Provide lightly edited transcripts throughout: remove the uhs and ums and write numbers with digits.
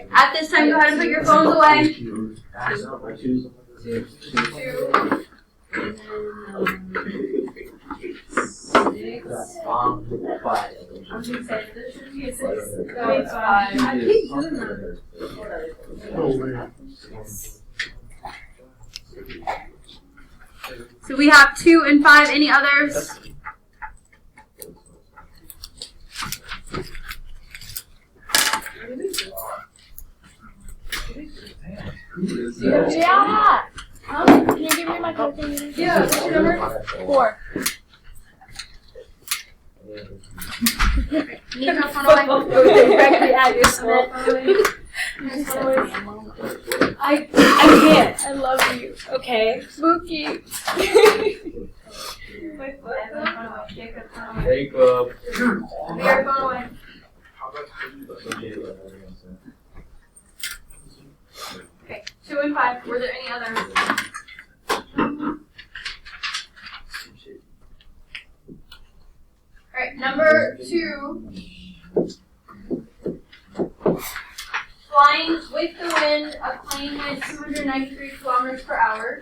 Okay, at this time, go ahead and put your phones away. Two. So we have 2 and 5. Any others? Yeah. Can you give me my code thing? Yeah, what's your number? 4. Put your phone away. Directly at your school. I can't. I love you. Okay. Spooky. Jacob. Your phone away. Okay, 2 and 5. Were there any others? Alright, number 2. Flying with the wind, a plane went 293 kilometers per hour.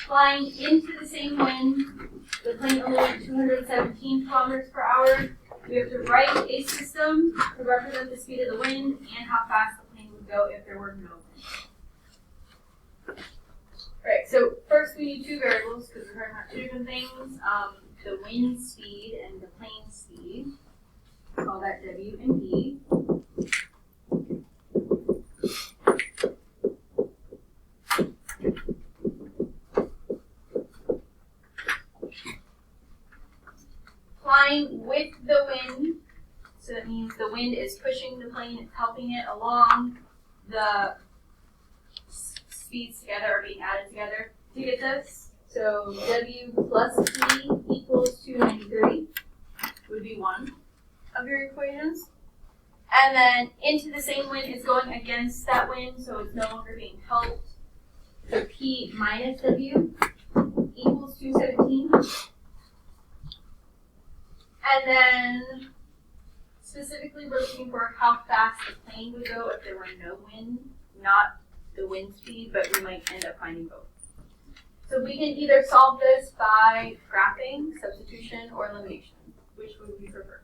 Flying into the same wind, the plane only went 217 kilometers per hour. We have to write a system to represent the speed of the wind and how fast the plane would go if there were no wind. Alright, so first we need 2 variables because we're talking about 2 different things. The wind speed and the plane speed. Call that W and V. Flying with the wind, so that means the wind is pushing the plane, it's helping it along. The speeds together are being added together to get this. So W plus P equals 293 would be one of your equations. And then into the same wind is going against that wind, so it's no longer being helped. So P minus W equals 217. And then specifically we're looking for how fast the plane would go if there were no wind, not the wind speed, but we might end up finding both. So we can either solve this by graphing, substitution, or elimination. Which would we prefer?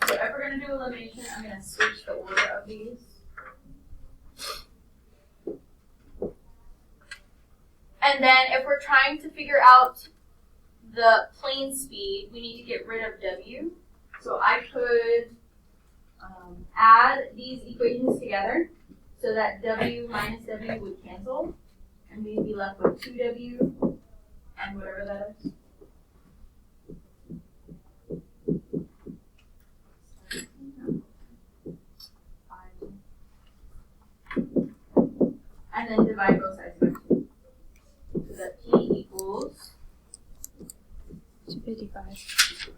So if we're going to do elimination, I'm going to switch the order of these. And then if we're trying to figure out the plane speed, we need to get rid of W. So I could add these equations together so that W minus W would cancel. And we'd be left with 2W and whatever that is. And then divide both sides by 2. So that P equals 255.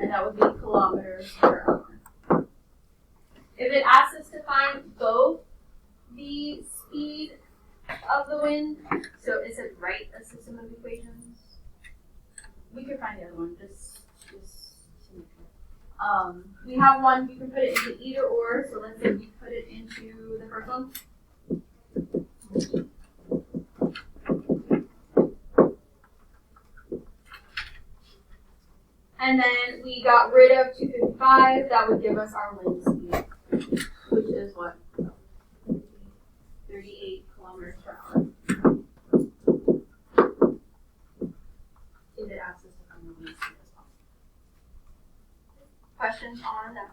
And that would be kilometers per hour. If it asks us to find both the speed of the wind, so it says write a system of equations. We could find the other one, just to make sure. We have one, we can put it into either or, so let's say we put it into the first one. And then we got rid of 255, that would give us our wind speed, which is what? 38 kilometers per hour. If it asks us to find the wind speed as well. Questions on that?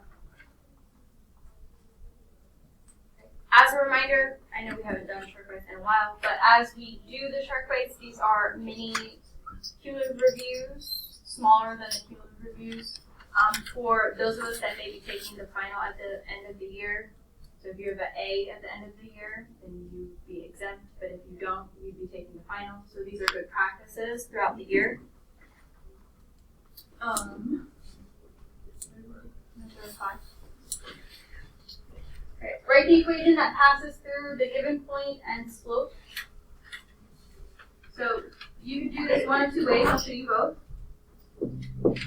As a reminder, I know we haven't done shark bites in a while, but as we do the shark bites, these are mini cumulative reviews, smaller than the cumulative reviews, for those of us that may be taking the final at the end of the year. So if you have an A at the end of the year, then you'd be exempt, but if you don't, you'd be taking the final. So these are good practices throughout the year. Right. Write the equation that passes through the given point and slope. So you can do this one of 2 ways. I'll show you both.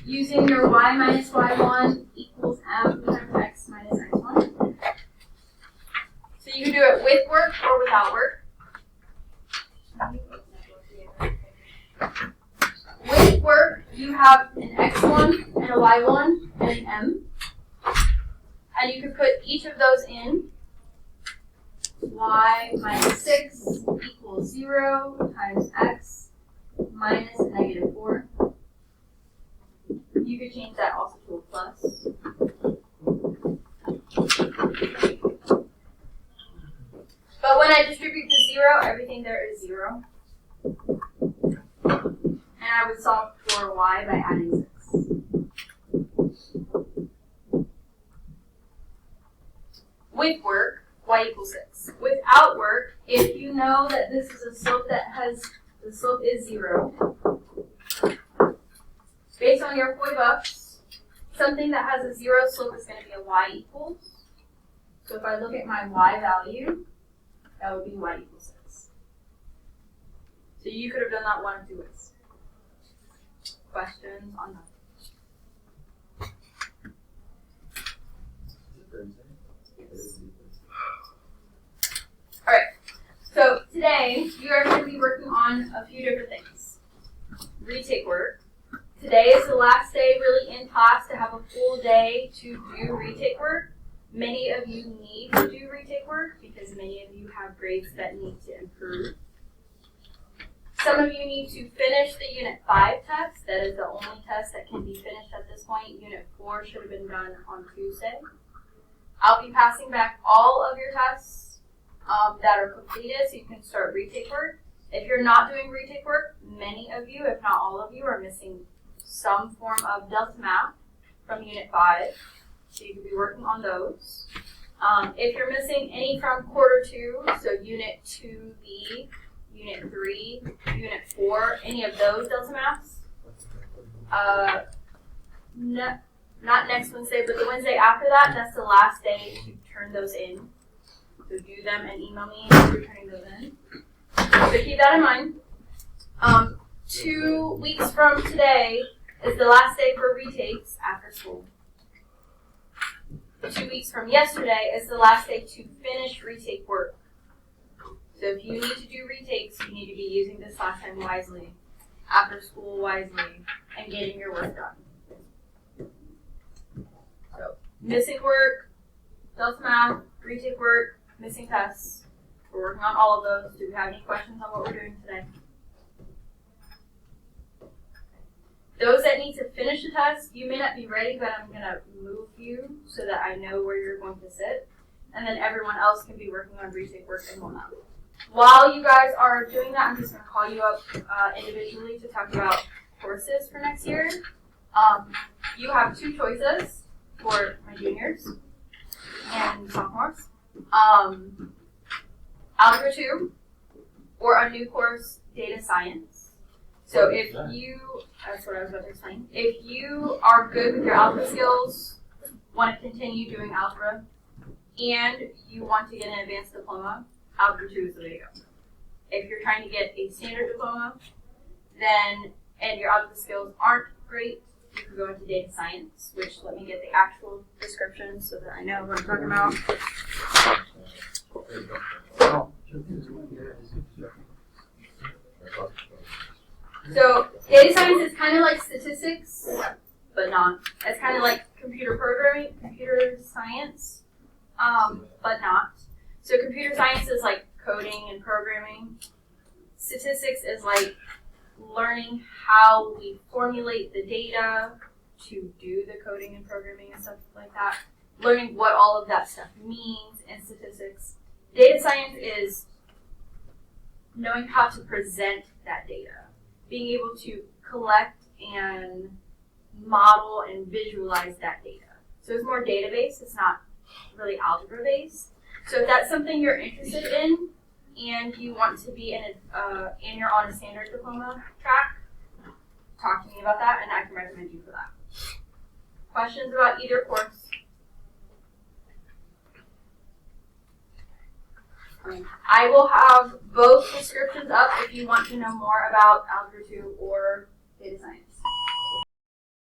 using your y minus y1 equals m times x minus x1. So you can do it with work or without work. With work, you have an x1 and a y1 and an m. And you can put each of those in. Y minus 6 equals 0 times x minus negative 4. You could change that also to a plus. But when I distribute to 0, everything there is 0. And I would solve for y by adding 6. With work, y equals 6. Without work, if you know that this is a slope that has, the slope is 0, based on your Foy buffs, something that has a 0 slope is going to be a y equals. So if I look at my y value, that would be y equals 6. So you could have done that one of two ways. Questions on that? Alright, so today you are going to be working on a few different things. Retake work. Today is the last day really in class to have a full day to do retake work. Many of you need to do retake work because many of you have grades that need to improve. Some of you need to finish the Unit 5 test. That is the only test that can be finished at this point. Unit 4 should have been done on Tuesday. I'll be passing back all of your tests that are completed so you can start retake work. If you're not doing retake work, many of you, if not all of you, are missing some form of Delta Math from Unit 5. So you could be working on those. If you're missing any from Quarter 2, so Unit 2B, Unit 3, Unit 4, any of those Delta Maths, not next Wednesday, but the Wednesday after that, that's the last day to turn those in. So do them and email me if you're turning those in. So keep that in mind. 2 weeks from today is the last day for retakes after school. 2 weeks from yesterday is the last day to finish retake work. So if you need to do retakes, you need to be using this last time wisely, after school wisely, and getting your work done. So missing work, Delta Math, retake work, missing tests. We're working on all of those. Do we have any questions on what we're doing today? Those that need to finish the test, you may not be ready, but I'm going to move you so that I know where you're going to sit. And then everyone else can be working on retake work and whatnot. While you guys are doing that, I'm just going to call you up individually to talk about courses for next year. You have 2 choices for my juniors and sophomores. Algebra 2 or a new course, Data Science. So if you, that's what I was about to explain. If you are good with your algebra skills, want to continue doing algebra, and you want to get an advanced diploma, Algebra 2 is the way to go. If you're trying to get a standard diploma, then, and your algebra skills aren't great, you can go into data science, which let me get the actual description so that I know what I'm talking about. So data science is kind of like statistics, but not. It's kind of like computer programming, computer science, but not. So computer science is like coding and programming. Statistics is like learning how we formulate the data to do the coding and programming and stuff like that. Learning what all of that stuff means in statistics. Data science is knowing how to present that data. Being able to collect and model and visualize that data. So it's more database, it's not really algebra based. So if that's something you're interested in and you want to be in and you're on a standard diploma track, talk to me about that and I can recommend you for that. Questions about either course? I will have both descriptions up if you want to know more about Algebra 2 or Data Science.